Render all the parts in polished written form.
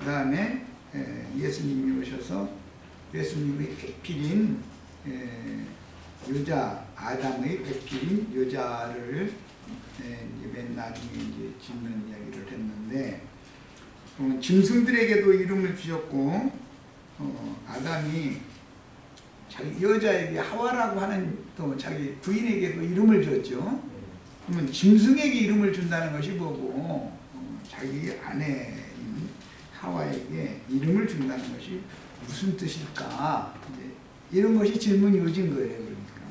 그 다음에 예수님이 오셔서 예수님의 배필인 여자, 아담의 배필인 여자를 맨 나중에 이제 짓는 이야기를 했는데, 짐승들에게도 이름을 주셨고, 아담이 자기 여자에게 하와라고 하는 또 자기 부인에게도 이름을 줬죠. 그러면 짐승에게 이름을 준다는 것이 뭐고, 자기 아내인 하와에게 이름을 준다는 것이 무슨 뜻일까? 이제 이런 것이 질문이 오진 거예요. 그러니까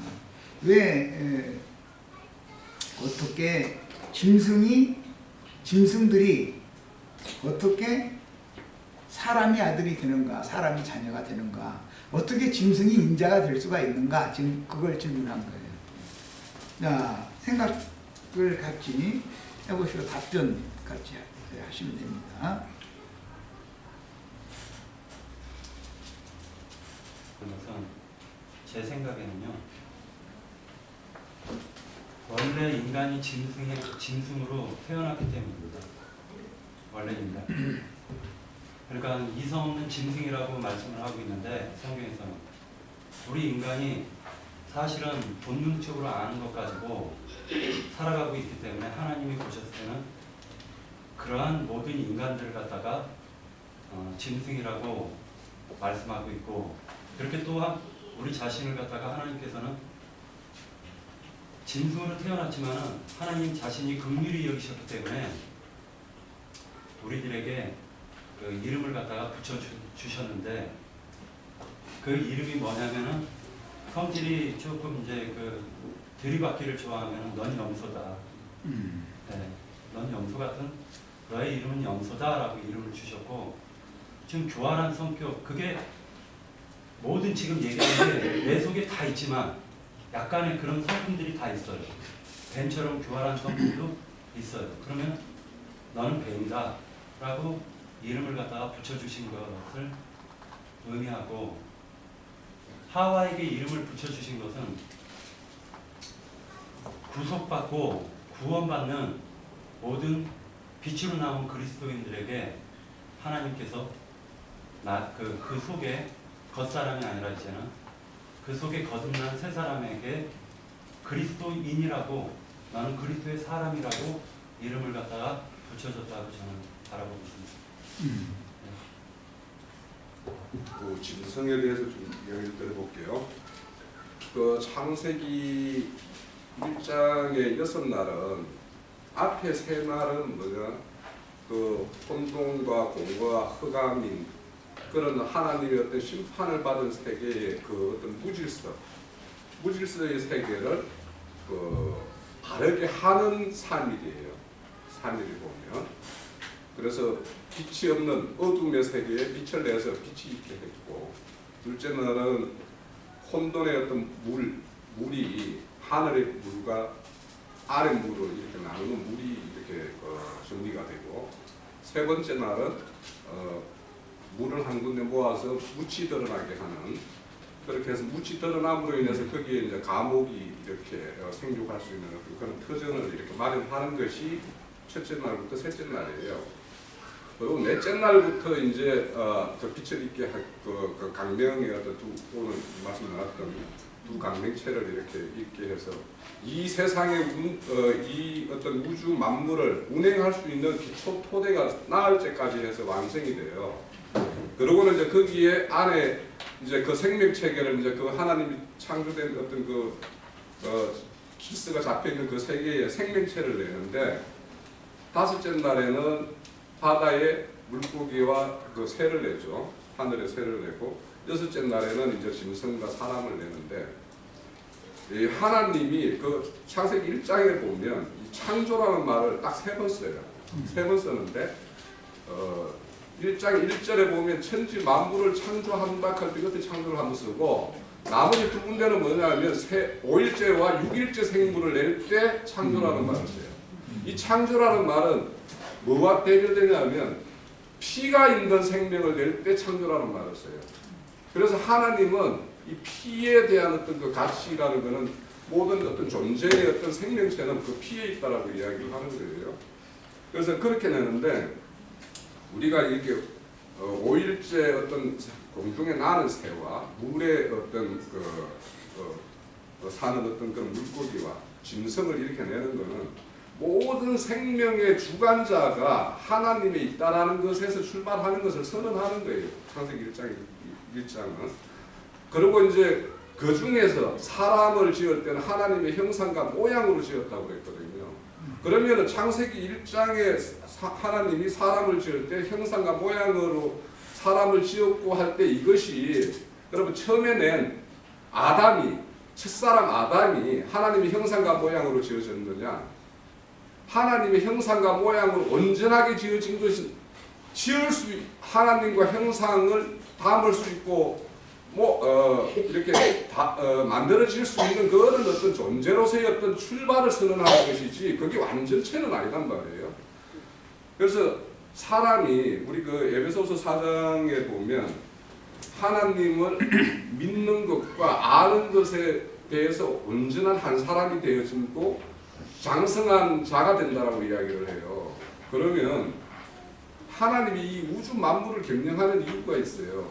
왜 어떻게 짐승들이 어떻게 사람이 아들이 되는가, 사람이 자녀가 되는가, 어떻게 짐승이 인자가 될 수가 있는가, 지금 그걸 질문한 거예요. 자, 생각을 같이 해보시고 답변 같이 하시면 됩니다. 그것은 제 생각에는요, 원래 인간이 짐승으로 태어났기 때문입니다. 원래 인간. 그러니까 이성 없는 짐승이라고 말씀을 하고 있는데, 성경에서는 우리 인간이 사실은 본능적으로 아는 것 가지고 살아가고 있기 때문에 하나님이 보셨을 때는 그러한 모든 인간들을 갖다가 짐승이라고 말씀하고 있고, 그렇게 또한 우리 자신을 갖다가 하나님께서는 짐승으로 태어났지만은 하나님 자신이 긍휼히 여기셨기 때문에 우리들에게 그 이름을 갖다가 붙여주셨는데, 그 이름이 뭐냐면은, 성질이 조금 이제 그 들이받기를 좋아하면 넌 염소다. 네, 넌 염소 같은 너의 이름은 염소다라고 이름을 주셨고, 지금 교활한 성격, 그게 모든 지금 얘기하는 게 내 속에 다 있지만 약간의 그런 성품들이 다 있어요. 뱀처럼 교활한 성품도 있어요. 그러면 너는 뱀이다 라고 이름을 갖다가 붙여주신 것을 의미하고, 하와에게 이름을 붙여주신 것은 구속받고 구원받는 모든 빛으로 나온 그리스도인들에게 하나님께서 그 속에 겉사람이 아니라 이제는 그 속에 거듭난 새 사람에게 그리스도인이라고, 나는 그리스도의 사람이라고 이름을 갖다가 붙여줬다고 저는 바라보고 있습니다. 그 짐승에 대해서 좀 이야기를 드려볼게요. 그 창세기 1장의 6날은 앞에 3날은 뭐냐, 그 혼돈과 공과 흑암인 그런 하나님의 어떤 심판을 받은 세계의 그 어떤 무질서의 세계를 그 바르게 하는 3일이에요. 3일을 보면. 그래서 빛이 없는 어둠의 세계에 빛을 내서 빛이 있게 했고, 둘째 날은 혼돈의 어떤 물이 하늘의 물과 아래 물을 이렇게 나누는 물이 이렇게 정리가 되고, 세 번째 날은 물을 한 군데 모아서 묻이 드러나게 하는, 그렇게 해서 묻이 드러남으로 인해서 거기에 이제 감옥이 이렇게 생육할 수 있는 그런 터전을 이렇게 마련하는 것이 첫째 날부터 셋째 날이에요. 그리고 넷째 날부터 이제 저 빛을 있게 할 그 강명의 어떤 오늘 말씀 나왔던 두 강명체를 이렇게 있게 해서 이 세상의 이 어떤 우주 만물을 운행할 수 있는 기초 토대가 나을 때까지 해서 완성이 돼요. 그러고는 이제 거기에 안에 이제 그 생명 체계를 이제 그 하나님이 창조된 어떤 그 기스가 잡혀 있는 그 세계의 생명체를 내는데, 다섯째 날에는 바다의 물고기와 그 새를 내죠. 하늘의 새를 내고, 여섯째 날에는 이제 짐승과 사람을 내는데, 이 하나님이 그 창세기 1장에 보면 이 창조라는 말을 딱 3번 써요. 3번 쓰는데 1장 1절에 보면 천지 만물을 창조한다 할 때 그때 창조를 한번 쓰고, 나머지 두 군데는 뭐냐면 5일째와 6일째 생물을 낼 때 창조라는 말을 써요. 이 창조라는 말은 뭐와 대결되냐면 피가 있는 생명을 낼 때 창조라는 말을 써요. 그래서 하나님은 이 피에 대한 어떤 그 가치라는 것은 모든 어떤 존재의 어떤 생명체는 그 피에 있다라고 이야기를 하는 거예요. 그래서 그렇게 내는데, 우리가 이렇게 5일째 어떤 공중에 나는 새와 물에 어떤 사는 어떤 그런 물고기와 짐승을 이렇게 내는 것은 모든 생명의 주관자가 하나님에 있다라는 것에서 출발하는 것을 선언하는 거예요. 창세기 1장은. 그리고 이제 그 중에서 사람을 지을 때는 하나님의 형상과 모양으로 지었다고 그랬거든요. 그러면 창세기 1장에 하나님이 사람을 지을 때 형상과 모양으로 사람을 지었고 할 때 이것이 여러분 처음에 낸 아담이 첫사람 아담이 하나님의 형상과 모양으로 지어졌느냐, 하나님의 형상과 모양으로 온전하게 지어진 것은 하나님과 형상을 담을 수 있고 이렇게 만들어질 수 있는 그런 어떤 존재로서의 어떤 출발을 선언하는 것이지 그게 완전체는 아니란 말이에요. 그래서 사람이 우리 그 에베소서 4장에 보면 하나님을 믿는 것과 아는 것에 대해서 온전한 한 사람이 되어지고 장성한 자가 된다라고 이야기를 해요. 그러면 하나님이 이 우주 만물을 경영하는 이유가 있어요.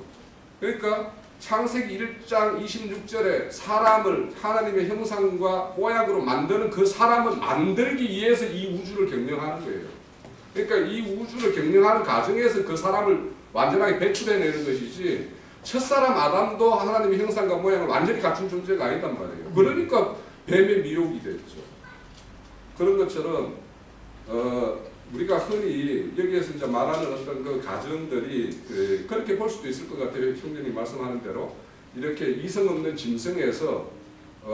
그러니까 창세기 1장 26절에 사람을 하나님의 형상과 모양으로 만드는 그 사람을 만들기 위해서 이 우주를 경영하는 거예요. 그러니까 이 우주를 경영하는 과정에서 그 사람을 완전하게 배출해내는 것이지 첫사람 아담도 하나님의 형상과 모양을 완전히 갖춘 존재가 아니단 말이에요. 그러니까 뱀의 미혹이 됐죠. 그런 것처럼 우리가 흔히 여기에서 이제 말하는 어떤 그 가정들이 그렇게 볼 수도 있을 것 같아요. 형제님 말씀하는 대로 이렇게 이성 없는 짐승에서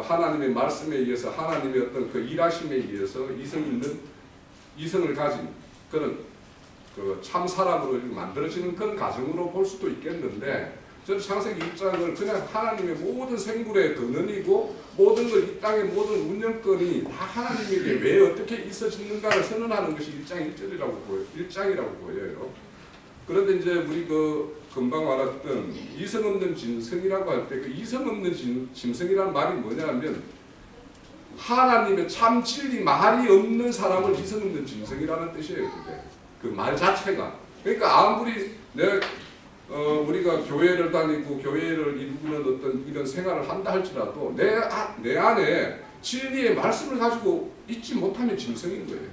하나님의 말씀에 의해서 하나님의 어떤 그 일하심에 의해서 이성을 가진 그런 그 참 사람으로 만들어지는 그런 가정으로 볼 수도 있겠는데, 저는 창세기 1장을 그냥 하나님의 모든 생물의 근원이고 모든 것, 이 땅의 모든 운영권이 다 하나님에게 왜 어떻게 있어지는가를 선언하는 것이 1장 1장이라고 보여요. 그런데 이제 우리 그 금방 말했던 이성 없는 짐승이라고 할 때 그 이성 없는 짐승이라는 말이 뭐냐면 하나님의 참 진리 말이 없는 사람을 이성 없는 짐승이라는 뜻이에요. 그 말 자체가. 그러니까 아무리 우리가 교회를 다니고 교회를 이루는 어떤 이런 생활을 한다 할지라도 내 안에 진리의 말씀을 가지고 있지 못하면 짐승인 거예요.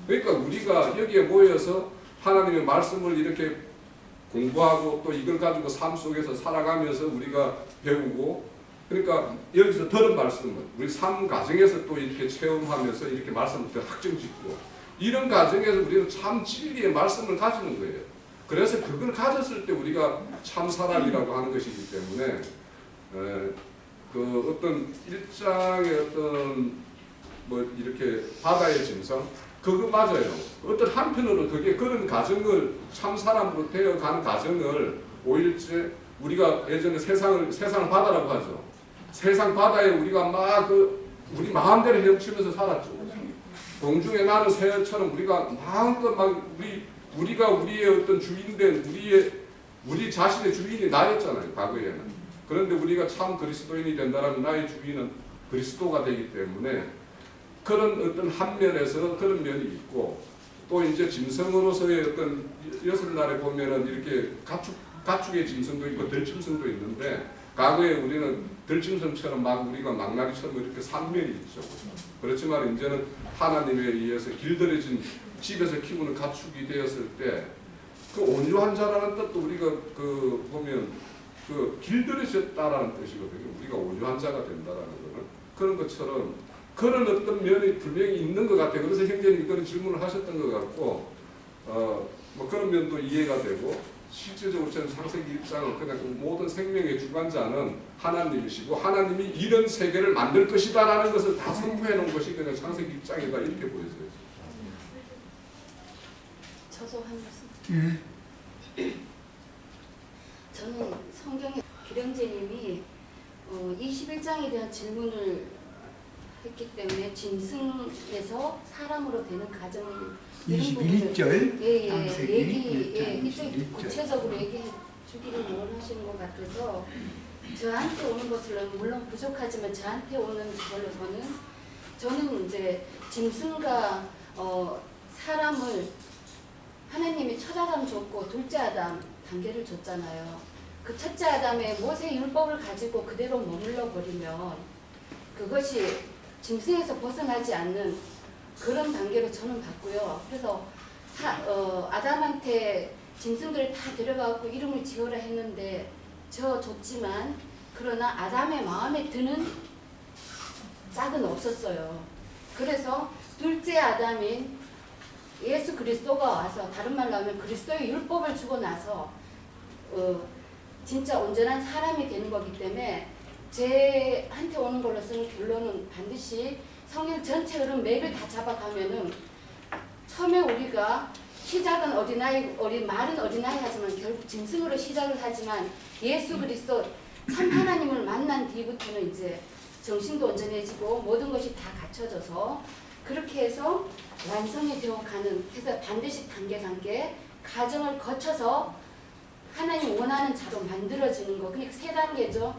그러니까 우리가 여기에 모여서 하나님의 말씀을 이렇게 공부하고 또 이걸 가지고 삶 속에서 살아가면서 우리가 배우고, 그러니까 여기서 들은 말씀을 우리 삶 과정에서 또 이렇게 체험하면서 이렇게 말씀을 또 확정짓고, 이런 과정에서 우리는 참 진리의 말씀을 가지는 거예요. 그래서 그걸 가졌을 때 우리가 참 사람이라고 하는 것이기 때문에 그 어떤 일장의 어떤 뭐 이렇게 바다의 짐승 그거 맞아요. 어떤 한편으로 그게 그런 가정을 참 사람으로 되어가는 가정을 5일째 우리가 예전에 세상을 바다라고 하죠. 세상 바다에 우리가 막 우리 마음대로 헤엄치면서 살았죠. 공중에 나는 새처럼 우리가 마음껏 막 우리가 우리의 어떤 주인된 우리 자신의 주인이 나였잖아요. 과거에는. 그런데 우리가 참 그리스도인이 된다면 나의 주인은 그리스도가 되기 때문에 그런 어떤 한 면에서 그런 면이 있고, 또 이제 짐승으로서의 어떤 여섯날에 보면은 이렇게 가축의 짐승도 있고 들짐승도 있는데, 과거에 우리는 들짐승처럼 우리가 망나니처럼 이렇게 산 면이 있죠. 그렇지만 이제는 하나님에 의해서 길들여진 집에서 키우는 가축이 되었을 때 그 온유한 자라는 뜻도 우리가 보면 길들여졌다라는 뜻이거든요. 우리가 온유한 자가 된다라는 거는 그런 것처럼 그런 어떤 면이 분명히 있는 것 같아요. 그래서 형제님이 그런 질문을 하셨던 것 같고 뭐 그런 면도 이해가 되고, 실질적으로 저는 창세기 1장은 그냥 모든 생명의 주관자는 하나님이시고 하나님이 이런 세계를 만들 것이다라는 것을 다 선포해 놓은 것이 그냥 창세기 1장이다 이렇게 보여져요. 저도 한 말씀. 저는 성경에 기령제님이 21장에 대한 질문을 했기 때문에 짐승에서 사람으로 되는 가정 21절 얘기 이제 구체적으로 얘기해 주기를 원하시는 것 같아서 저한테 오는 것을 물론 부족하지만 저한테 오는 저는 이제 짐승과 사람을 하나님이 첫 아담 줬고 둘째 아담 단계를 줬잖아요. 그 첫째 아담의 모세 율법을 가지고 그대로 머물러 버리면 그것이 짐승에서 벗어나지 않는 그런 단계로 저는 봤고요. 그래서 아담한테 짐승들을 다 데려가고 이름을 지어라 했는데 저 줬지만 그러나 아담의 마음에 드는 짝은 없었어요. 그래서 둘째 아담인 예수 그리스도가 와서 다른 말로 하면 그리스도의 율법을 주고 나서 진짜 온전한 사람이 되는 거기 때문에 제한테 오는 걸로서는 결론은 반드시 성경 전체 흐름 맥을 다 잡아가면은 처음에 우리가 시작은 말은 어린아이 하지만 결국 짐승으로 시작을 하지만 예수 그리스도 참 하나님을 만난 뒤부터는 이제 정신도 온전해지고 모든 것이 다 갖춰져서 그렇게 해서 완성이 되어가는, 그래서 반드시 단계 과정을 거쳐서 하나님 원하는 자로 만들어지는 거. 그러니까 3단계죠.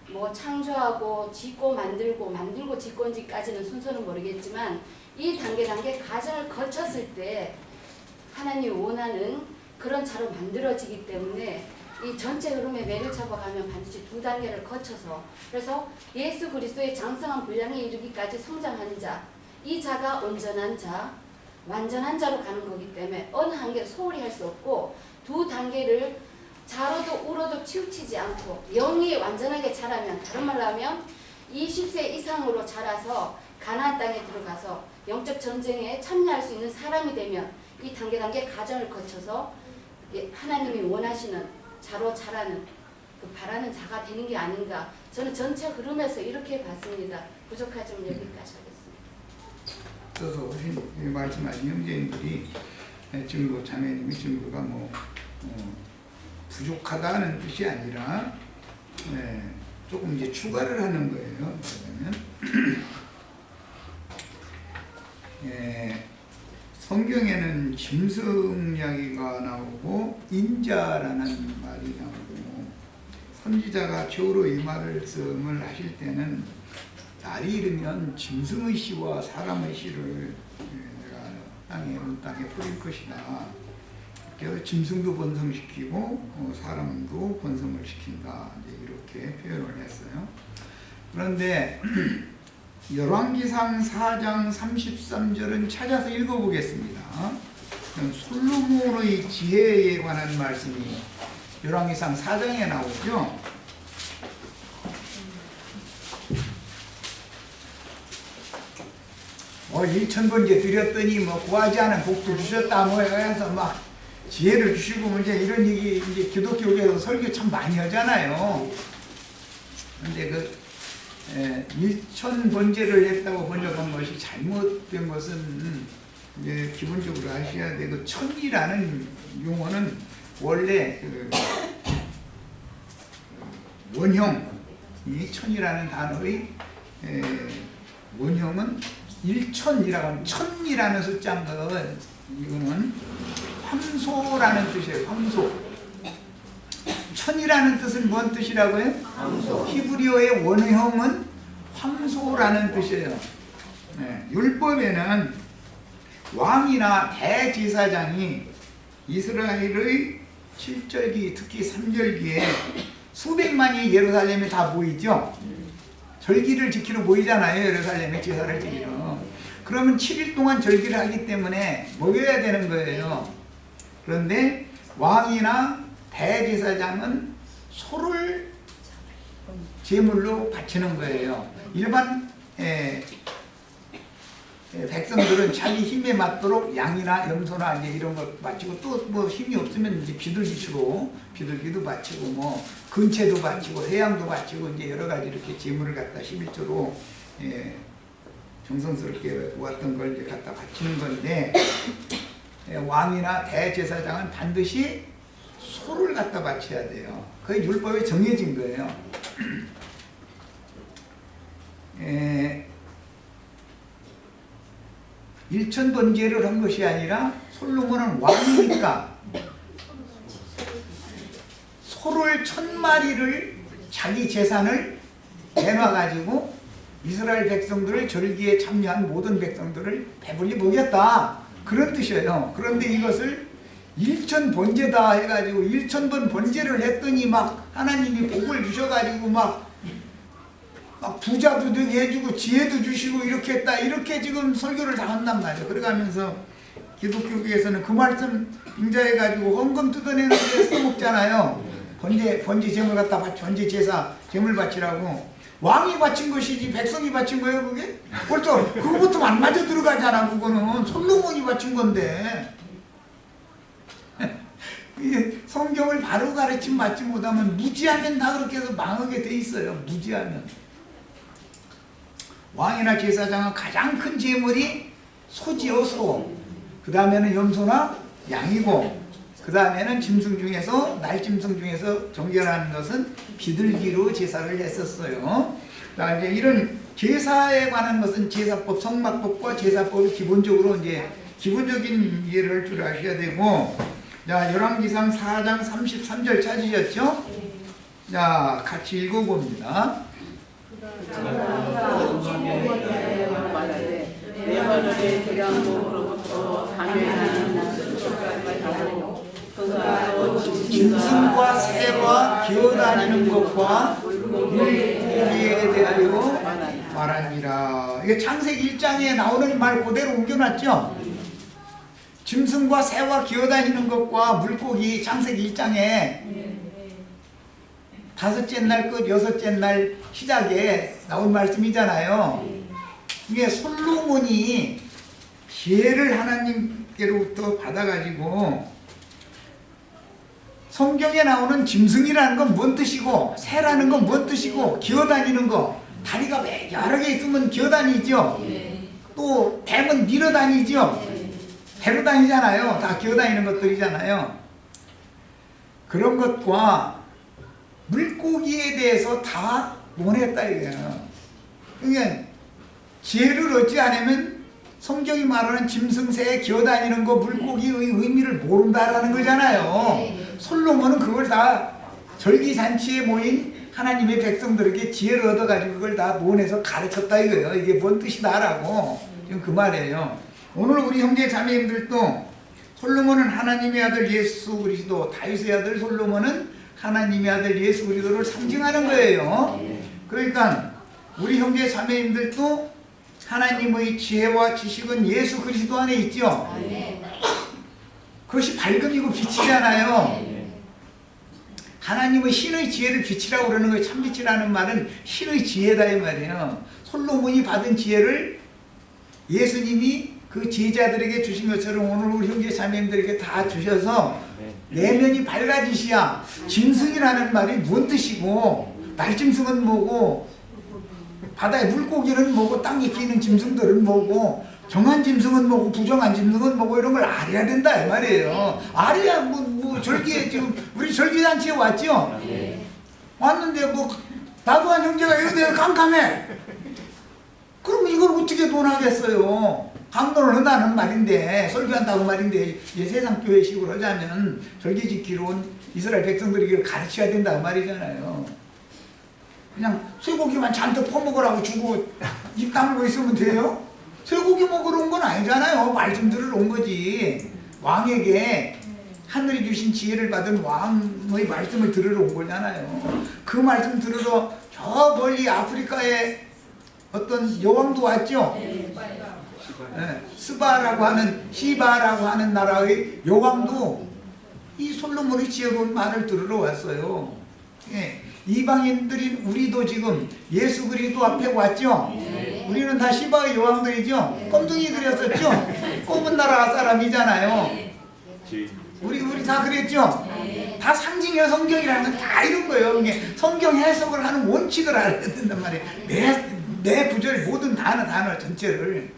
뭐 창조하고 짓고 만들고 짓고인지까지는 순서는 모르겠지만 이 단계 과정을 거쳤을 때 하나님이 원하는 그런 자로 만들어지기 때문에 이 전체 흐름에 맥을 잡아가면 반드시 2단계를 거쳐서, 그래서 예수 그리스도의 장성한 분량에 이르기까지 성장하는 자, 이 자가 온전한 자, 완전한 자로 가는 거기 때문에 어느 한계를 소홀히 할 수 없고 2단계를 좌로도 우로도 치우치지 않고 영이 완전하게 자라면, 다른 말로 하면 20세 이상으로 자라서 가나안 땅에 들어가서 영적 전쟁에 참여할 수 있는 사람이 되면 이 단계 과정을 거쳐서 하나님이 원하시는 자로 자라는 그 바라는 자가 되는 게 아닌가. 저는 전체 흐름에서 이렇게 봤습니다. 부족하지만 여기까지 하겠습니다. 그래서 오신 말씀하신 형제님들이 증거, 자매님의 증거가 부족하다는 뜻이 아니라 조금 이제 추가를 하는 거예요. 그러면 성경에는 짐승 이야기가 나오고 인자라는 말이 나오고, 선지자가 주로 이 말씀을 하실 때는 날이 이르면 짐승의 씨와 사람의 씨를 내가 온 땅에 뿌릴 것이다. 그래서 짐승도 번성시키고 사람도 번성을 시킨다. 이렇게 표현을 했어요. 그런데 열왕기상 4장 33절은 찾아서 읽어보겠습니다. 솔로몬의 지혜에 관한 말씀이 열왕기상 4장에 나오죠. 일천번째 드렸더니 구하지 않은 복도 주셨다 해서 막 지혜를 주시고 이제 이런 얘기 이제 기독교계에서 설교 참 많이 하잖아요. 근데 일천 번제를 했다고 번역한 것이 잘못된 것은 이제 기본적으로 아셔야 돼. 그 천이라는 용어는 원래 원형이 천이라는 단어의 원형은 일천이라고 하는 천이라는 숫자인 거, 이거는 황소라는 뜻이에요. 황소. 천이라는 뜻은 뭔 뜻이라고요? 황소. 히브리어의 원형은 황소라는 뜻이에요. 율법에는 왕이나 대제사장이 이스라엘의 7절기, 특히 3절기에 수백만이 예루살렘에 다 모이죠. 절기를 지키러 모이잖아요. 예루살렘에 제사를 지키러. 그러면 7일 동안 절기를 하기 때문에 모여야 되는 거예요. 그런데 왕이나 대제사장은 소를 제물로 바치는 거예요. 일반 백성들은 자기 힘에 맞도록 양이나 염소나 이제 이런 거 바치고, 또 힘이 없으면 이제 비둘기도 바치고 근채도 바치고 해양도 바치고 이제 여러 가지 이렇게 제물을 갖다 11조로 정성스럽게 모았던 걸 이제 갖다 바치는 건데, 왕이나 대제사장은 반드시 소를 갖다 바쳐야 돼요. 그게 율법에 정해진 거예요. 일천번제를 한 것이 아니라 솔로몬은 왕이니까 소를 1000마리를 자기 재산을 내놔가지고 이스라엘 백성들을 절기에 참여한 모든 백성들을 배불리 먹였다. 그런 뜻이에요. 그런데 이것을 일천 번제다 해가지고 1000번 번제를 했더니 막 하나님이 복을 주셔가지고 막 부자도 되게 해주고 지혜도 주시고 이렇게 했다 이렇게 지금 설교를 다 한단 말이에요. 그래가면서 기독교계에서는 그 말씀 빙자해가지고 헌금 뜯어내는 데 써먹잖아요. 번제 제물 갖다 번제 제사 제물 바치라고. 왕이 바친 것이지 백성이 바친 거예요 그게? 벌써 그거부터 안 맞아 들어가잖아. 그거는 솔로몬이 바친 건데. 성경을 바로 가르침 받지 못하면 무지하면 다 그렇게 해서 망하게 돼 있어요. 무지하면. 왕이나 제사장은 가장 큰 제물이 소지요, 소. 그 다음에는 염소나 양이고, 그 다음에는 짐승 중에서, 날짐승 중에서 정결하는 것은 비둘기로 제사를 했었어요. 이제 이런 제사에 관한 것은 제사법, 성막법과 제사법이 기본적으로 이제 기본적인 이해를 할 줄 아셔야 되고, 자, 열왕기상 4장 33절 찾으셨죠? 자, 같이 읽어봅니다. 내 하늘의 대량으로부터 짐승과 새와 기어다니는 것과 물고기에 대하여 말하니라. 이게 창세기 1장에 나오는 말 그대로 옮겨놨죠? 짐승과 새와 기어다니는 것과 물고기 창세기 1장에 5째 날 끝 6째 날 시작에 나온 말씀이잖아요. 이게 솔로몬이 지혜를 하나님께로부터 받아가지고 성경에 나오는 짐승이라는 건 뭔 뜻이고 새라는 건 뭔 뜻이고 기어다니는 거 다리가 여러 개 있으면 기어다니죠. 또 뱀은 밀어다니죠. 배로 다니잖아요. 다 기어다니는 것들이잖아요. 그런 것과 물고기에 대해서 다 논했다 이거예요. 그러니까 지혜를 얻지 않으면 성경이 말하는 짐승, 새, 기어다니는 거, 물고기의 의미를 모른다라는 거잖아요. 솔로몬은 그걸 다 절기잔치에 모인 하나님의 백성들에게 지혜를 얻어가지고 그걸 다 논해서 가르쳤다 이거예요. 이게 뭔 뜻이다라고 지금 그 말이에요. 오늘 우리 형제 자매님들도 솔로몬은 하나님의 아들 예수 그리스도, 다윗의 아들 솔로몬은 하나님의 아들 예수 그리스도를 상징하는 거예요. 그러니까 우리 형제 자매님들도 하나님의 지혜와 지식은 예수 그리스도 안에 있죠. 그것이 밝음이고 빛이잖아요. 하나님의 신의 지혜를 빛이라고 그러는 거예요. 참빛이라는 말은 신의 지혜다 이 말이에요. 솔로몬이 받은 지혜를 예수님이 그 제자들에게 주신 것처럼 오늘 우리 형제 자매님들에게 다 주셔서 내면이 밝아지시야. 짐승이라는 말이 뭔 뜻이고 날짐승은 뭐고 바다의 물고기는 뭐고 땅에 끼는 짐승들은 뭐고 정한 짐승은 뭐고 부정한 짐승은 뭐고 이런 걸 알아야 된다 이 말이에요. 알아야 뭐 절기에 지금 우리 절기잔치에 왔죠? 왔는데 뭐 나도 한 형제가 이러대요. 깜깜해. 그럼 이걸 어떻게 논하겠어요? 강론을 한다는 말인데 설교한다고 말인데 이제 세상 교회식으로 하자면 절기 지키러 온 이스라엘 백성들에게 가르쳐야 된다는 말이잖아요. 그냥 쇠고기만 잔뜩 퍼먹으라고 주고 입 다물고 있으면 돼요? 쇠고기 먹으러 온 건 아니잖아요. 말씀 들으러 온 거지. 왕에게 하늘이 주신 지혜를 받은 왕의 말씀을 들으러 온 거잖아요. 그 말씀 들으러 저 멀리 아프리카에 어떤 여왕도 왔죠. 스바라고 하는 시바라고 하는 나라의 여왕도 이 솔로몬의 지혜로운 말을 들으러 왔어요. 이방인들인 우리도 지금 예수 그리스도 앞에 왔죠. 우리는 다 시바의 여왕들이죠. 껌둥이들이었었죠. 검은 나라 사람이잖아요. 우리 다 그랬죠. 다 상징의 성경이라는 건 다 이런 거예요. 성경 해석을 하는 원칙을 알아야 된단 말이에요. 내 구절 모든 단어 전체를.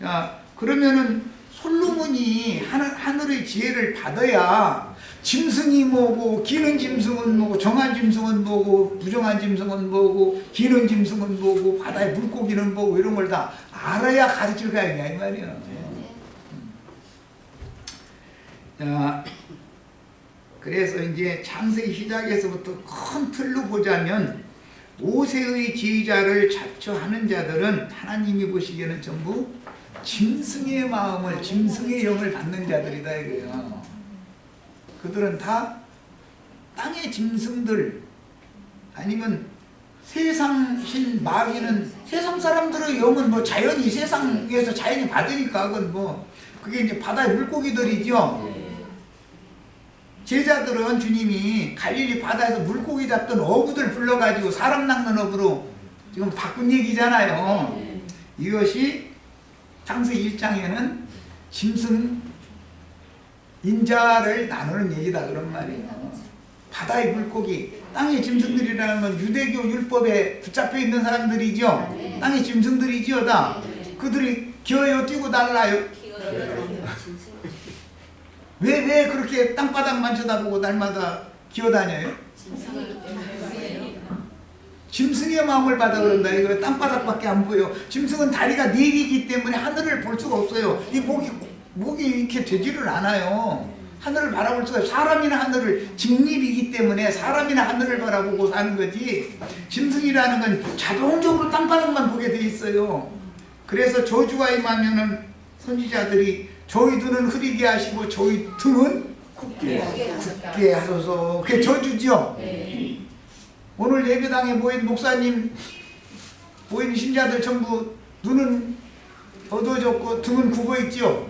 야, 그러면은 솔로몬이 하늘의 지혜를 받아야 짐승이 뭐고 기는 짐승은 뭐고 정한 짐승은 뭐고 부정한 짐승은 뭐고 기는 짐승은 뭐고 바다의 물고기는 뭐고 이런 걸 다 알아야 가르칠 거 아니냐 이 말이에요. 자, 그래서 이제 창세기 시작에서부터 큰 틀로 보자면 모세의 지휘자를 자처하는 자들은 하나님이 보시기에는 전부 짐승의 마음을, 짐승의 영을 받는 자들이다 이거예요. 그들은 다 땅의 짐승들, 아니면 세상신 마귀는, 세상 사람들의 영은 뭐 자연이, 세상에서 자연이 받으니까 그건 뭐 그게 이제 바다의 물고기들이죠. 제자들은 주님이 갈릴리 바다에서 물고기 잡던 어부들 불러가지고 사람 낚는 어부로 지금 바꾼 얘기잖아요. 이것이 창세기 1장에는 짐승 인자를 나누는 얘기다 그런 말이에요. 바다의 물고기, 땅의 짐승들이라는 건 유대교 율법에 붙잡혀 있는 사람들이죠. 땅의 짐승들이지요 다. 그들이 기어요 뛰고 달라요. 왜 그렇게 땅바닥만 쳐다보고 날마다 기어다녀요? 짐승의 마음을 받아 그런다. 이거 땅바닥밖에 안 보여. 짐승은 다리가 4개이기 때문에 하늘을 볼 수가 없어요. 이 목이 이렇게 되지를 않아요. 하늘을 바라볼 수가 없어요. 사람이나 하늘을, 직립이기 때문에 사람이나 하늘을 바라보고 사는 거지, 짐승이라는 건 자동적으로 땅바닥만 보게 돼 있어요. 그래서 저주가 임하면은 선지자들이 저희 눈은 흐리게 하시고 저희 등은 굳게 하소서. 그게 저주죠. 오늘 예배당에 모인 목사님, 모인 신자들 전부 눈은 어두워졌고 등은 굽어 있죠.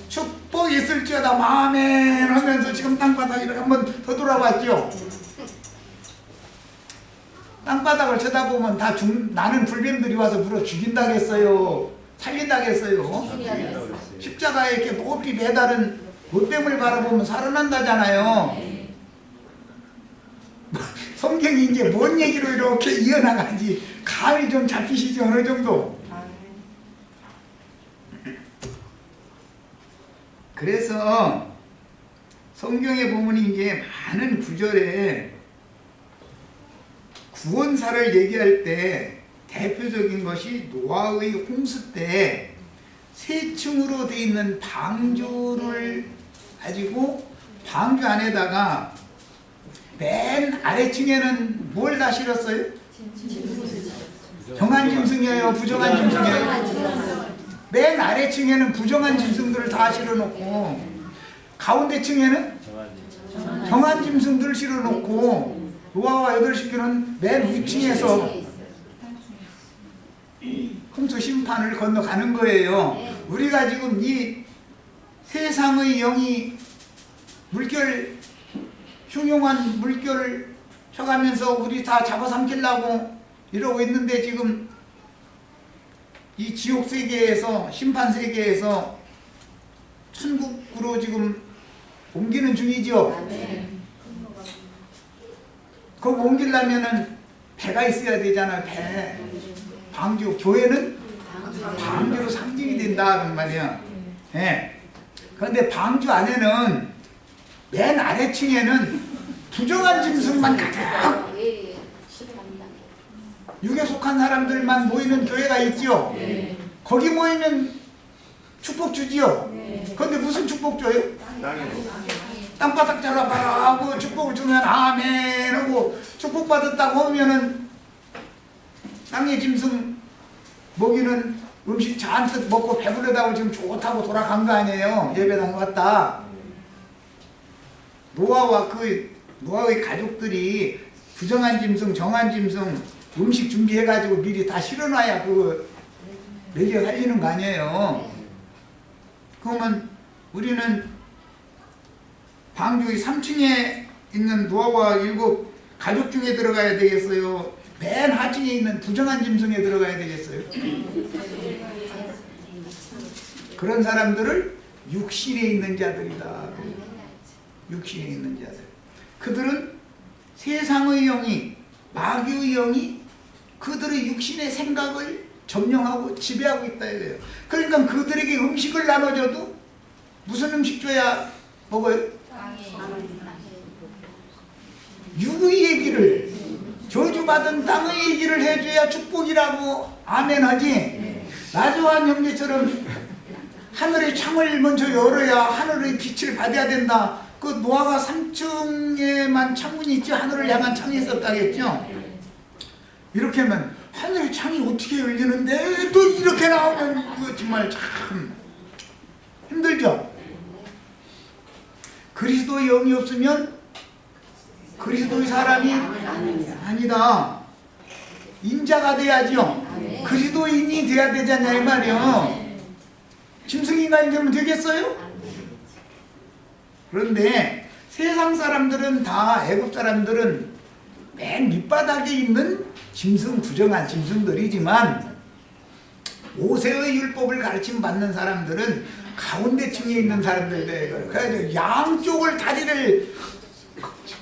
축복이 있을지어다 아멘 하면서 지금 땅바닥을 한번 더 돌아봤죠. 땅바닥을 쳐다보면 다 나는 불뱀들이 와서 물어 죽인다겠어요. 살린다겠어요. 십자가에 이렇게 높이 매달은 못뱀을 바라보면 살아난다잖아요. 성경이 이제 뭔 얘기로 이렇게 이어나가는지 감이 좀 잡히시죠? 어느 정도. 그래서 성경에 보면 이제 많은 구절에 구원사를 얘기할 때 대표적인 것이 노아의 홍수 때 세 층으로 되어 있는 방주를 가지고 방주 안에다가 맨 아래층에는 뭘 다 실었어요? 정한 짐승이에요? 부정한 짐승이에요? 맨 아래층에는 부정한 짐승들을 다 실어놓고 가운데 층에는 정한 짐승들을 실어놓고 노아와 8식구는 맨 위층에서 홍수 심판을 건너가는 거예요. 우리가 지금 이 세상의 영이 물결, 흉흉한 물결을 쳐가면서 우리 다 잡아삼키려고 이러고 있는데 지금 이 지옥 세계에서, 심판 세계에서 천국으로 지금 옮기는 중이죠. 거기 옮기려면은 배가 있어야 되잖아요. 배. 방주. 교회는 방주로 상징이 된다는 말이야. 예. 그런데 방주 안에는 맨 아래층에는 부정한 짐승만 가득, 육에 속한 사람들만 모이는 교회가 있죠. 거기 모이면 축복 주지요. 그런데 무슨 축복 줘요? 땅바닥 잡아봐라 하고 축복을 주면 아멘 하고 축복받았다고 하면은 땅의 짐승 먹이는 음식 잔뜩 먹고 배부르다고 지금 좋다고 돌아간 거 아니에요. 예배당 왔다. 노아와 노아의 가족들이 부정한 짐승, 정한 짐승 음식 준비해가지고 미리 다 실어놔야 그거 먹여 살리는 거 아니에요. 그러면 우리는 방주의 3층에 있는 노아와 7 가족 중에 들어가야 되겠어요? 맨 하층에 있는 부정한 짐승에 들어가야 되겠어요? 그런 사람들을 육신에 있는 자들이다. 육신에 있는 자들. 그들은 세상의 영이, 마귀의 영이 그들의 육신의 생각을 점령하고 지배하고 있다 이거예요. 그러니까 그들에게 음식을 나눠줘도 무슨 음식 줘야 먹어요? 육의 얘기를, 저주받은 땅의 얘기를 해줘야 축복이라고 아멘 하지. 나조한 형제처럼 하늘의 창을 먼저 열어야 하늘의 빛을 받아야 된다. 그 노아가 3층에만 창문이 있지 하늘을 향한 창이 있었다겠죠. 이렇게 하면 하늘의 창이 어떻게 열리는데 또 이렇게 나오면 이거 정말 참 힘들죠. 그리스도의 영이 없으면 그리스도의 사람이 아니다. 인자가 돼야죠. 그리스도인이 돼야 되잖냐 이 말이요. 짐승인간이 되면 되겠어요? 그런데 세상 사람들은 다 애굽 사람들은 맨 밑바닥에 있는 짐승, 부정한 짐승들이지만 모세의 율법을 가르침 받는 사람들은 가운데층에 있는 사람들이에요. 그래서 양쪽을 다리를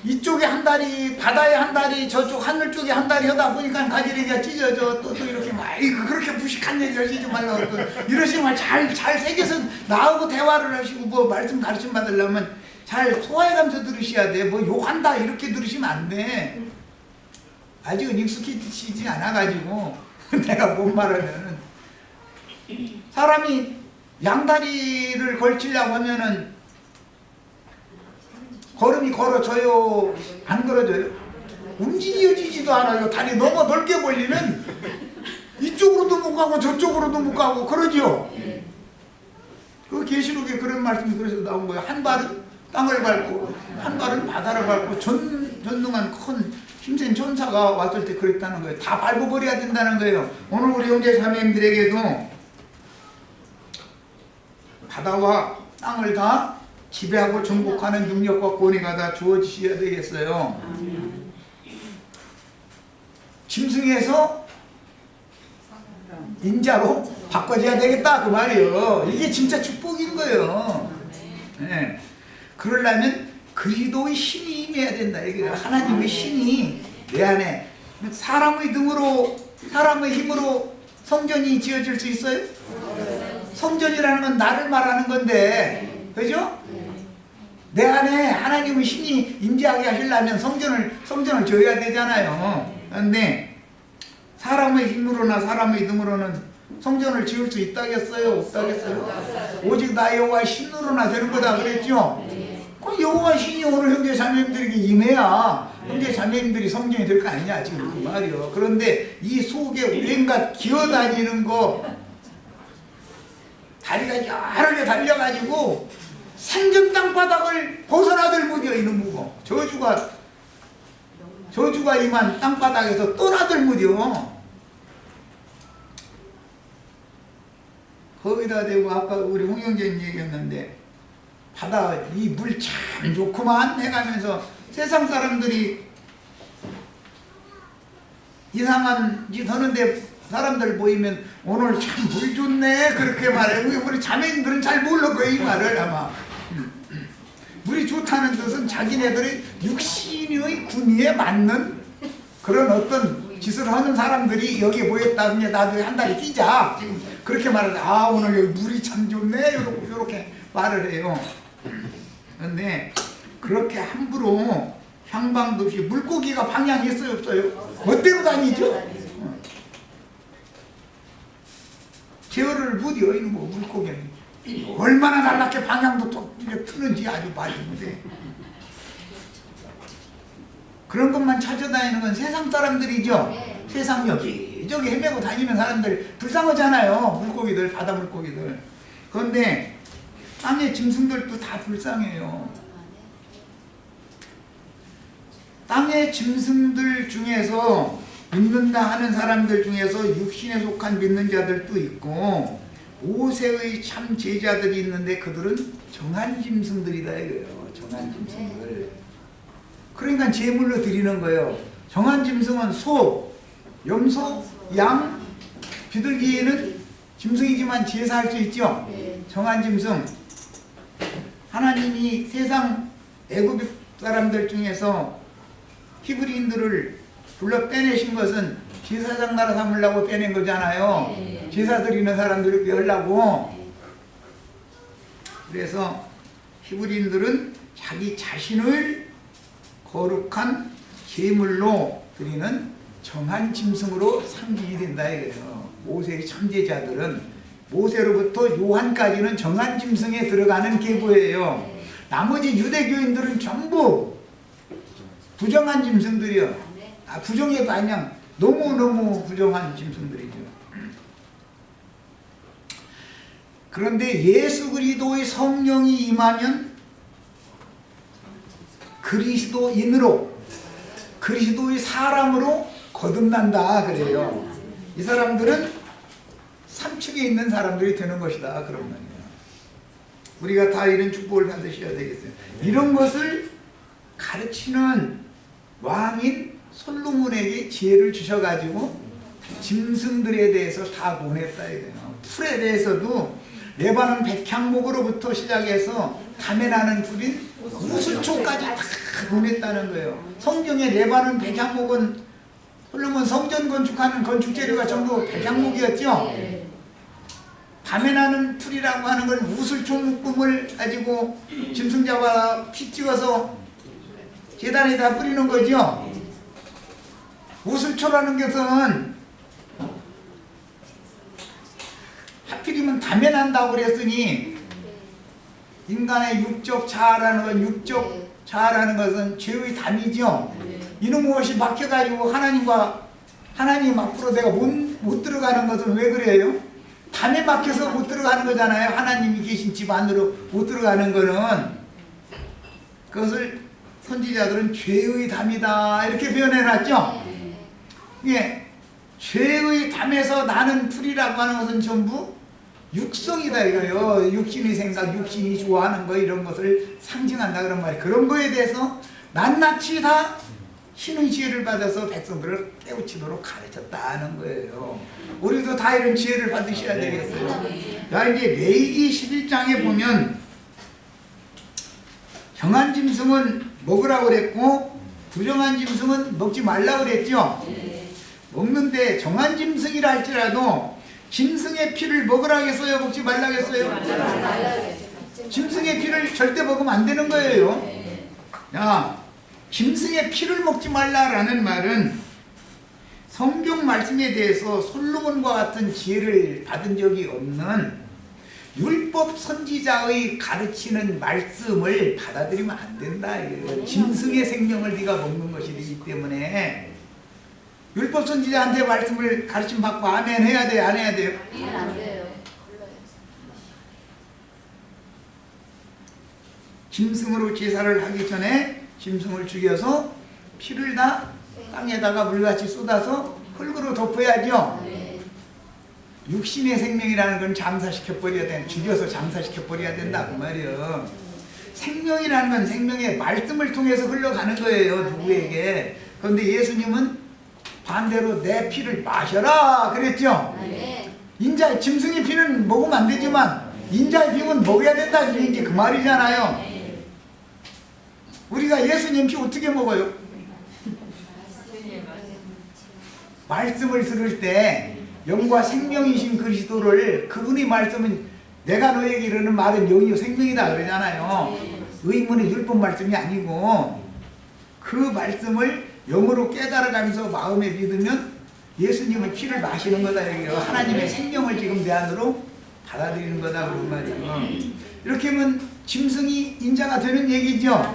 이쪽에 한 다리, 바다에 한 다리, 저쪽 하늘 쪽에 한 다리 하다 보니까 가지리가 찢어져. 또 이렇게 막, 이거 그렇게 무식한 얘기 하시지 말라고. 이러시면 잘 새겨서 나하고 대화를 하시고, 뭐, 말씀 가르침 받으려면 잘 소화해가면서 들으셔야 돼. 뭐, 욕한다, 이렇게 들으시면 안 돼. 아직은 익숙해지지 않아가지고, 내가 뭔 말하면은, 사람이 양다리를 걸치려고 하면은, 걸음이 걸어져요? 안 걸어져요? 움직여지지도 않아요. 다리 너무 넓게 벌리면 이쪽으로도 못 가고 저쪽으로도 못 가고 그러죠. 그 계시록에 그런 말씀이 그래서 나온 거예요. 한 발은 땅을 밟고 한 발은 바다를 밟고 전능한 큰 힘센 천사가 왔을 때 그랬다는 거예요. 다 밟아버려야 된다는 거예요. 오늘 우리 형제 자매님들에게도 바다와 땅을 다 지배하고 정복하는 능력과 권위가 다 주어지셔야 되겠어요. 짐승에서 인자로 바꿔줘야 되겠다 그 말이에요. 이게 진짜 축복인 거예요. 네. 그러려면 그리스도의 신이 임해야 된다. 이게 하나님의 신이 내 안에 사람의 등으로 사람의 힘으로 성전이 지어질 수 있어요? 성전이라는 건 나를 말하는 건데, 그죠? 내 안에 하나님의 신이 임재하게 하시려면 성전을 지어야 되잖아요. 그런데 사람의 힘으로나 사람의 등으로는 성전을 지을 수 있다겠어요? 없다겠어요? 오직 나 여호와 신으로나 되는 거다 그랬죠? 그 여호와 신이 오늘 형제 자매님들에게 임해야 형제 자매님들이 성전이 될 거 아니냐 지금 그 말이요. 그런데 이 속에 온갖 기어다니는 거 다리가 여러 개 달려가지고 생전 땅바닥을 벗어나들 못해요. 이놈 무거 저주가 임한 땅바닥에서 떠나들 못해요. 거기다 대고 아까 우리 홍영재님 얘기했는데 바다 이 물 참 좋구만 해가면서 세상 사람들이 이상한 짓 하는데 사람들 보이면 오늘 참 물 좋네 그렇게 말해. 우리 자매님들은 잘 모를 거예요 이 말을 아마. 물이 좋다는 뜻은 자기네들의 육신의 구미에 맞는 그런 어떤 짓을 하는 사람들이 여기 모였다. 그냥 나도 한 다리 끼자. 지금 그렇게 말을 해. 아 오늘 여기 물이 참 좋네. 이렇게 말을 해요. 그런데 그렇게 함부로 향방도 없이 물고기가 방향이 있어요 없어요? 멋대로 다니죠? 제어를 못해요 이 물고기는. 얼마나 날랍게 방향도 트는지 아주 말이 못해. 그런 것만 찾아다니는 건 세상 사람들이죠. 세상 여기저기 헤매고 다니는 사람들 불쌍하잖아요. 물고기들, 바다 물고기들. 그런데 땅의 짐승들도 다 불쌍해요. 땅의 짐승들 중에서 믿는다 하는 사람들 중에서 육신에 속한 믿는 자들도 있고 모세의 참 제자들이 있는데 그들은 정한 짐승들이다 이거예요. 정한 짐승들. 그러니까 제물로 드리는 거예요. 정한 짐승은 소, 염소, 양, 비둘기는 짐승이지만 제사할 수 있죠. 정한 짐승. 하나님이 세상 애굽 사람들 중에서 히브리인들을 불러 빼내신 것은 제사장 나라 삼으려고 빼낸 거잖아요. 제사 드리는 사람들을 빼려고. 그래서 히브리인들은 자기 자신을 거룩한 제물로 드리는 정한 짐승으로 상징이 된다 이거예요. 모세의 참제자들은 모세로부터 요한까지는 정한 짐승에 들어가는 계보예요. 나머지 유대교인들은 전부 부정한 짐승들이요. 부정해도 그냥 너무너무 부정한 짐승들이죠. 그런데 예수 그리스도의 성령이 임하면 그리스도인으로, 그리스도의 사람으로 거듭난다 그래요. 이 사람들은 삼축에 있는 사람들이 되는 것이다 그런 말이에요. 우리가 다 이런 축복을 받으셔야 되겠어요. 이런 것을 가르치는 왕인 솔로몬에게 지혜를 주셔가지고 짐승들에 대해서 다 논했다 이거예요. 풀에 대해서도 레바논 백향목으로부터 시작해서 담에 나는 풀인 우슬초까지 다 논했다는 거예요. 성경에 레바논 백향목은 솔로몬 성전 건축하는 건축 재료가 전부 백향목이었죠. 담에 나는 풀이라고 하는 건 우슬초 묶음을 가지고 짐승 잡아 피 찍어서 제단에다 뿌리는 거죠. 우슬초라는 것은 하필이면 담에 난다고 그랬으니 인간의 육적 자아라는 건, 육적 자아라는 것은 죄의 담이죠. 이놈 무엇이 막혀가지고 하나님 앞으로 내가 못 들어가는 것은 왜 그래요? 담에 막혀서 못 들어가는 거잖아요. 하나님이 계신 집 안으로 못 들어가는 거는. 그것을 선지자들은 죄의 담이다 이렇게 표현해놨죠. 예, 죄의 담에서 나는 풀이라고 하는 것은 전부 육성이다 이거예요. 육신의 생각, 육신이 좋아하는 거 이런 것을 상징한다 그런 말이에요. 그런 거에 대해서 낱낱이 다 신의 지혜를 받아서 백성들을 깨우치도록 가르쳤다는 거예요. 우리도 다 이런 지혜를 받으셔야 되겠어요. 자, 이제 레위기 11장에 보면 정한 짐승은 먹으라고 그랬고 부정한 짐승은 먹지 말라고 그랬죠. 먹는데 정한 짐승이라 할지라도 짐승의 피를 먹으라고 했어요? 먹지 말라고 했어요? 짐승의 피를 절대 먹으면 안 되는 거예요. 야, 짐승의 피를 먹지 말라라는 말은 성경 말씀에 대해서 솔로몬과 같은 지혜를 받은 적이 없는 율법 선지자의 가르치는 말씀을 받아들이면 안 된다. 짐승의 생명을 네가 먹는 것이기 때문에 율법 선지자한테 말씀을 가르침 받고 아멘 해야 돼요? 안 해야 돼요? 아멘 안 돼요. 짐승으로 제사를 하기 전에 짐승을 죽여서 피를 다 땅에다가 물같이 쏟아서 흙으로 덮어야죠. 육신의 생명이라는 건 장사시켜버려야 돼. 죽여서 장사시켜버려야 된다 그 말이에요. 생명이라는 건 생명의 말씀을 통해서 흘러가는 거예요. 누구에게. 그런데 예수님은 반대로 내 피를 마셔라 그랬죠. 인자 짐승의 피는 먹으면 안 되지만 인자의 피는 먹어야 된다 이게 그 말이잖아요. 우리가 예수님 피 어떻게 먹어요? 말씀을 들을 때 영과 생명이신 그리스도를, 그분의 말씀은 내가 너에게 이르는 말은 영이요 생명이다 그러잖아요. 의문의 율법 말씀이 아니고 그 말씀을 영으로 깨달아가면서 마음에 믿으면 예수님의 피를 마시는 거다. 하나님의 생명을 지금 내 안으로 받아들이는 거다 그런 말이에요. 이렇게 하면 짐승이 인자가 되는 얘기죠.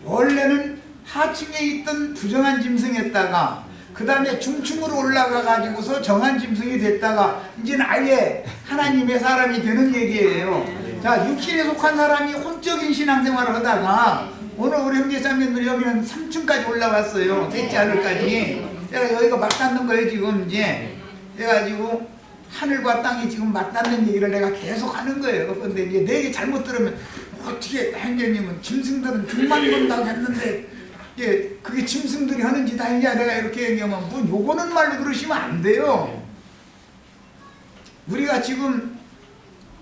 원래는 하층에 있던 부정한 짐승이었다가 그 다음에 중층으로 올라가 가지고서 정한 짐승이 됐다가 이제는 아예 하나님의 사람이 되는 얘기예요. 자, 육신에 속한 사람이 혼적인 신앙생활을 하다가 오늘 우리 형제자매들 여기는 3층까지 올라왔어요. 셋째 하늘까지. 내가 여기가 맞닿는 거예요 지금 이제. 그래가지고 하늘과 땅이 지금 맞닿는 얘기를 내가 계속 하는 거예요. 그런데 이제 내 얘기 잘못 들으면 어떻게 형제님은 짐승들은 등만 본다고 했는데 예, 그게 짐승들이 하는 짓 아니냐 내가 이렇게 얘기하면 뭐 요거는 말로 들으시면 안 돼요. 우리가 지금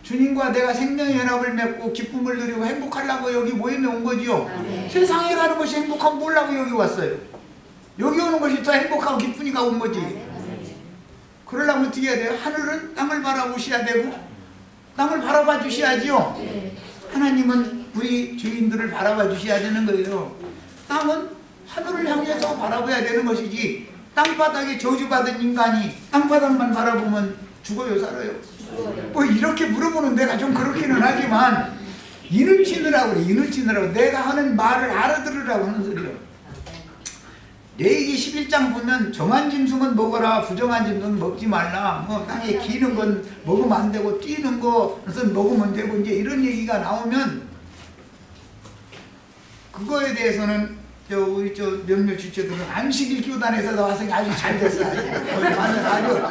주님과 내가 생명의 연합을 맺고 기쁨을 누리고 행복하려고 여기 모임에 온 거죠. 세상에 가는 것이 행복하고 뭐라고 여기 왔어요. 여기 오는 것이 더 행복하고 기쁘니까 온 거지. 그러려면 어떻게 해야 돼요? 하늘은 땅을 바라보셔야 되고 땅을 바라봐 주셔야죠. 하나님은 우리 죄인들을 바라봐 주셔야 되는 거예요. 땅은 하늘을 향해서 바라봐야 되는 것이지 땅바닥에 저주받은 인간이 땅바닥만 바라보면 죽어요 살아요? 뭐 이렇게 물어보는 내가 좀 그렇기는 하지만 인을 치느라고 그래. 인을 치느라고 내가 하는 말을 알아들으라고 하는 소리요. 레위기 11장 보면 정한 짐승은 먹어라, 부정한 짐승은 먹지 말라, 뭐 땅에 기는 건 먹으면 안 되고 뛰는 것은 먹으면 되고 이제 이런 얘기가 나오면 그거에 대해서는 우리 몇몇 주체들은 안식일 교단에서 와서 아주 잘 됐어. 아주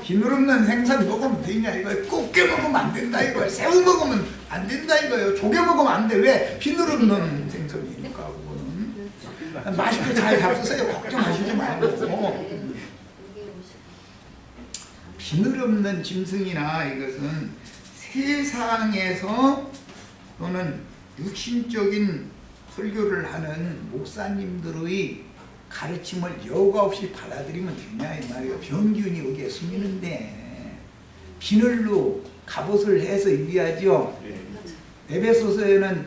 비늘 없는 생선 먹으면 되냐 이거예요. 꽃게 먹으면 안 된다 이거예요. 새우 먹으면 안 된다 이거예요. 조개 먹으면 안 돼. 왜? 비늘 없는 생선이니까 그거는. 맛있게 잘 잡수세요. 걱정하시지 말고. 비늘 없는 짐승이나 이것은 세상에서 또는 육신적인 설교를 하는 목사님들의 가르침을 여과 없이 받아들이면 되냐 이 말이에요. 병균이 여기에 숨기는데 비늘로 갑옷을 해서 입어야죠. 에베소서에는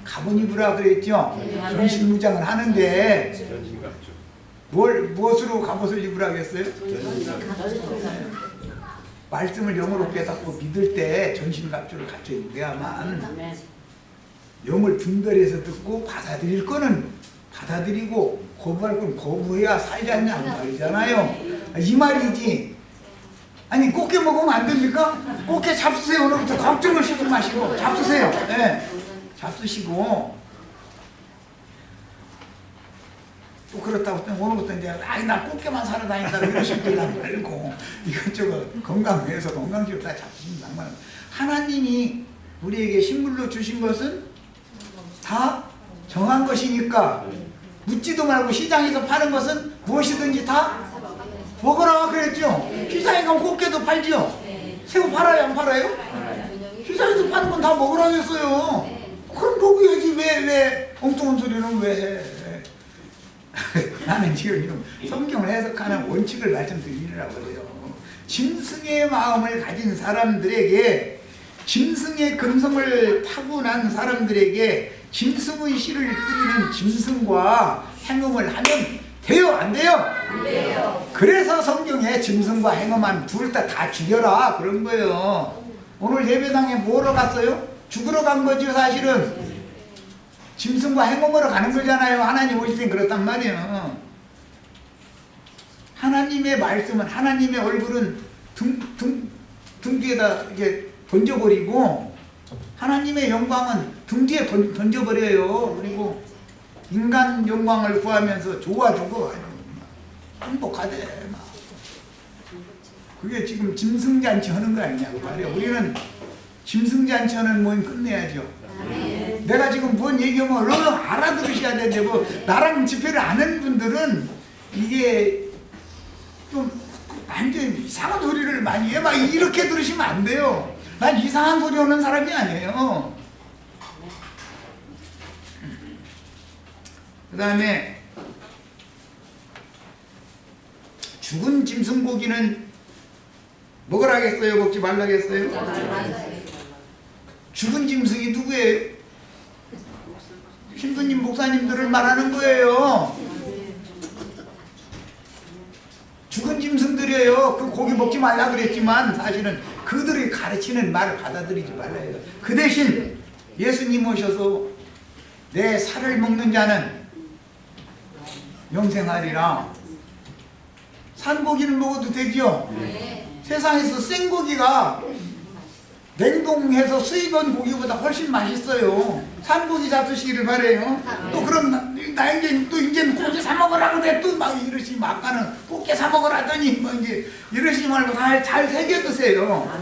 갑옷 입으라 그랬죠. 전신무장을 하는데 무엇으로 갑옷을 입으라 그랬어요? 말씀을 영어롭게 잡고 믿을 때 전신갑주를 갖춰 입어야만 영을 분별해서 듣고 받아들일 거는 받아들이고 거부할 건 거부해야 살지 않냐는 말이잖아요. 이 말이지. 아니 꽃게 먹으면 안 됩니까? 꽃게 잡수세요. 오늘부터 걱정을 시지 마시고 잡수세요. 네. 잡수시고 또 그렇다고 오늘부터 이제 아이 나 꽃게만 사러 다닌다 이러시면 말고 이것저것 건강해서 건강식으로 다 잡수시면 낭만. 하나님이 우리에게 식물로 주신 것은 다 정한 것이니까 묻지도 말고 시장에서 파는 것은 무엇이든지 다 먹으라 그랬죠. 시장에 가면 꽃게도 팔죠. 새우 팔아요 안 팔아요? 시장에서 파는 건 다 먹으라 했어요. 그럼 먹어야지. 왜 엉뚱한 소리는 왜 해? 나는 지금 성경을 해석하는 원칙을 말씀드리려고 해요. 짐승의 마음을 가진 사람들에게, 짐승의 근성을 타고난 사람들에게 짐승의 씨를 뿌리는 짐승과 행음을 하면 돼요? 안 돼요? 안 돼요. 그래서 성경에 짐승과 행음한 둘 다 죽여라 그런 거예요. 오늘 예배당에 뭐로 갔어요? 죽으러 간 거죠 사실은. 짐승과 행음으로 가는 거잖아요. 하나님 오실 땐 그렇단 말이에요. 하나님의 말씀은, 하나님의 얼굴은 등 뒤에다 이렇게 던져버리고 하나님의 영광은 등 뒤에 던져버려요. 그리고 인간 영광을 구하면서 좋아주고 행복하대. 그게 지금 짐승잔치 하는 거 아니냐고 말이에요. 우리는 짐승잔치 하는 모임 끝내야죠. 내가 지금 뭔 얘기하면 얼른 알아들으셔야 되는데 뭐 나랑 집회를 아는 분들은 이게 좀 완전 이상한 소리를 많이 해. 막 이렇게 들으시면 안 돼요. 난 이상한 소리 하는 사람이 아니에요. 그 다음에 죽은 짐승 고기는 먹으라겠어요? 먹지 말라겠어요? 죽은 짐승이 누구예요? 신부님 목사님들을 말하는 거예요. 죽은 짐승들이에요. 그 고기 먹지 말라 그랬지만 사실은 그들이 가르치는 말을 받아들이지 말라요. 그 대신 예수님 오셔서 내 살을 먹는 자는 영생하리라. 산고기는 먹어도 되죠? 세상에서 생고기가 냉동해서 수입한 고기보다 훨씬 맛있어요. 산고기 잡수시기를 바래요. 또 그럼 나 이제 또 이제는 고기 사 먹으라 그래. 또 막 이러시면 아까는 꽃게 사 먹으라더니 뭐 이제 이러시지 말고 잘 새겨 드세요.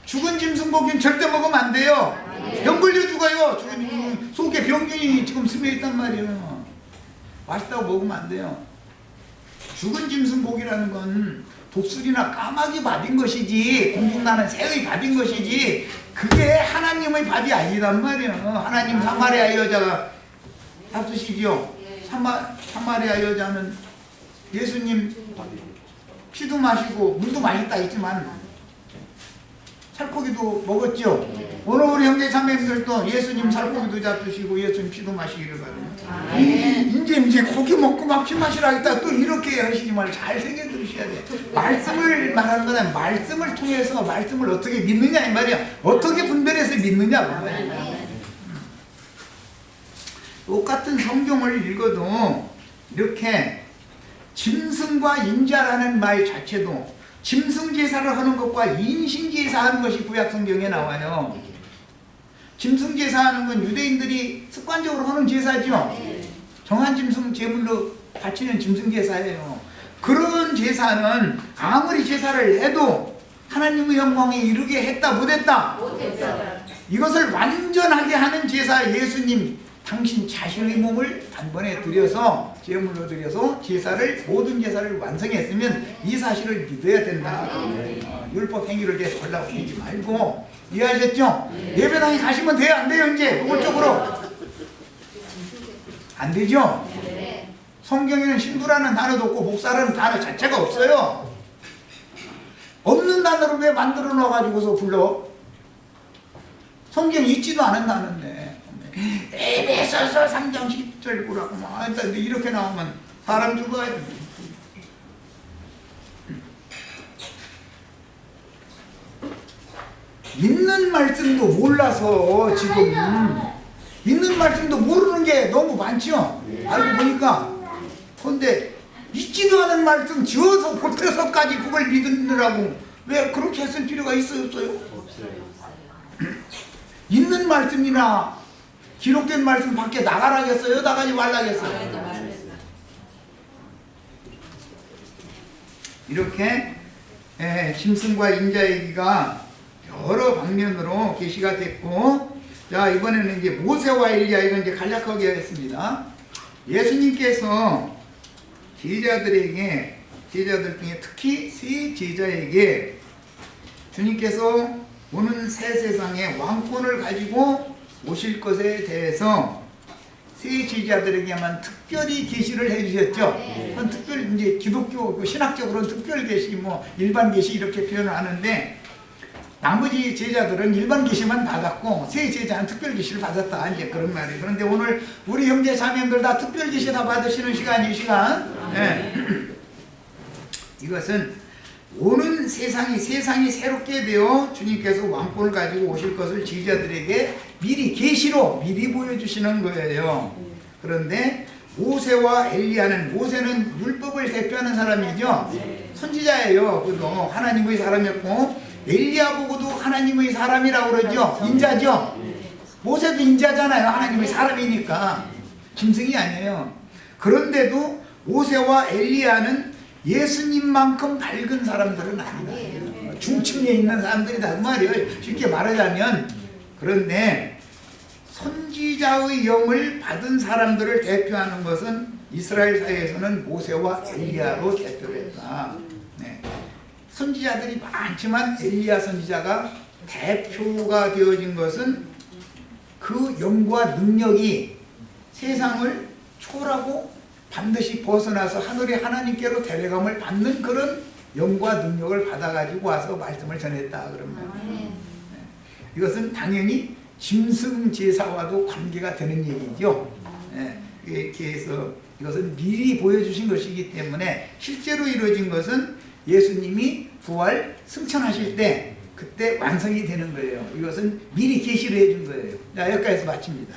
죽은 짐승 고기는 절대 먹으면 안 돼요. 병 걸려 죽어요. 죽은 속에 병균이 지금 스며 있단 말이에요. 맛있다고 먹으면 안 돼요. 죽은 짐승 고기라는 건 독수리나 까마귀 밥인 것이지, 공중나는 새의 밥인 것이지, 그게 하나님의 밥이 아니란 말이에요. 하나님 사마리아 여자가 잡수시죠. 사마리아 여자는 예수님 피도 마시고 물도 마셨다 했지만 살코기도 먹었죠. 오늘 우리 형제 자매님들도 예수님 살코기도 잡수시고 예수님 피도 마시기를 바래요. 이제 고기 먹고 막 피 마시라겠다 또 이렇게 하시지 말고 잘 새겨 들으셔야 돼. 말씀을 말하는 거는 말씀을 통해서 말씀을 어떻게 믿느냐 이 말이야. 어떻게 분별해서 믿느냐 그 말이야. 똑같은 성경을 읽어도 이렇게 짐승과 인자라는 말 자체도 짐승 제사를 하는 것과 인신 제사하는 것이 구약 성경에 나와요. 짐승 제사하는 건 유대인들이 습관적으로 하는 제사죠. 정한 짐승 제물로 바치는 짐승 제사예요. 그런 제사는 아무리 제사를 해도 하나님의 영광에 이르게 했다 못했다? 못했다. 이것을 완전하게 하는 제사, 예수님 당신 자신의 몸을 단번에 드려서 제물로 드려서 제사를 모든 제사를 완성했으면 이 사실을 믿어야 된다. 율법 행위를 계속 하려고 하지 말고. 이해하셨죠? 예배당에 가시면 돼요? 안 돼요? 이제 노골적으로 안 되죠? 네. 성경에는 신부라는 단어도 없고 목사라는 단어 자체가 없어요. 없는 단어를 왜 만들어 놔가지고서 불러? 성경에 있지도 않은 단어인데 에베소서 3장 10절 보라고 막 이렇게 나오면 사람 죽어야 돼. 있는 말씀도 몰라서 지금 있는 말씀도 모르는 게 너무 많죠. 알고 보니까. 그런데 있지도 않은 말씀 지어서 보태서까지 그걸 믿으라고 왜 그렇게 했을 필요가 있었어요? 있는 말씀이나 기록된 말씀 밖에 나가라겠어요? 나가지 말라겠어요? 이렇게 짐승과 인자 얘기가 여러 방면으로 계시가 됐고, 자 이번에는 이제 모세와 엘리야, 이건 이제 간략하게 하겠습니다. 예수님께서 제자들 중에 특히 세 제자에게 주님께서 오는 새 세상에 왕권을 가지고 오실 것에 대해서 세 제자들에게만 특별히 계시를 해주셨죠. 그건 특별 이제 기독교 신학적으로는 특별 계시, 뭐 일반 계시 이렇게 표현을 하는데, 나머지 제자들은 일반 계시만 받았고 세 제자는 특별 계시를 받았다, 이제 그런 말이에요. 그런데 오늘 우리 형제 자매들 다 특별 계시 다 받으시는 시간이 시간. 네. 이것은 오는 세상이 새롭게 되어 주님께서 왕권을 가지고 오실 것을 제자들에게 미리 계시로 미리 보여주시는 거예요. 그런데 모세와 엘리야는, 모세는 율법을 대표하는 사람이죠. 선지자예요. 그도 하나님의 사람이었고, 엘리야 보고도 하나님의 사람이라고 그러죠. 인자죠. 모세도 인자잖아요. 하나님의 사람이니까. 짐승이 아니에요. 그런데도 모세와 엘리야는 예수님만큼 밝은 사람들은 아니다. 중층에 있는 사람들이다 그 말이에요. 쉽게 말하자면. 그런데 선지자의 영을 받은 사람들을 대표하는 것은 이스라엘 사회에서는 모세와 엘리야로 대표했다. 네. 선지자들이 많지만 엘리야 선지자가 대표가 되어진 것은 그 영과 능력이 세상을 초월하고 반드시 벗어나서 하늘의 하나님께로 데려감을 받는 그런 영과 능력을 받아가지고 와서 말씀을 전했다 그럽니다. 이것은 당연히 짐승 제사와도 관계가 되는 얘기죠. 이렇게 해서 이것은 미리 보여주신 것이기 때문에 실제로 이루어진 것은 예수님이 부활 승천하실 때 그때 완성이 되는 거예요. 이것은 미리 계시를 해준 거예요. 자, 여기까지 마칩니다.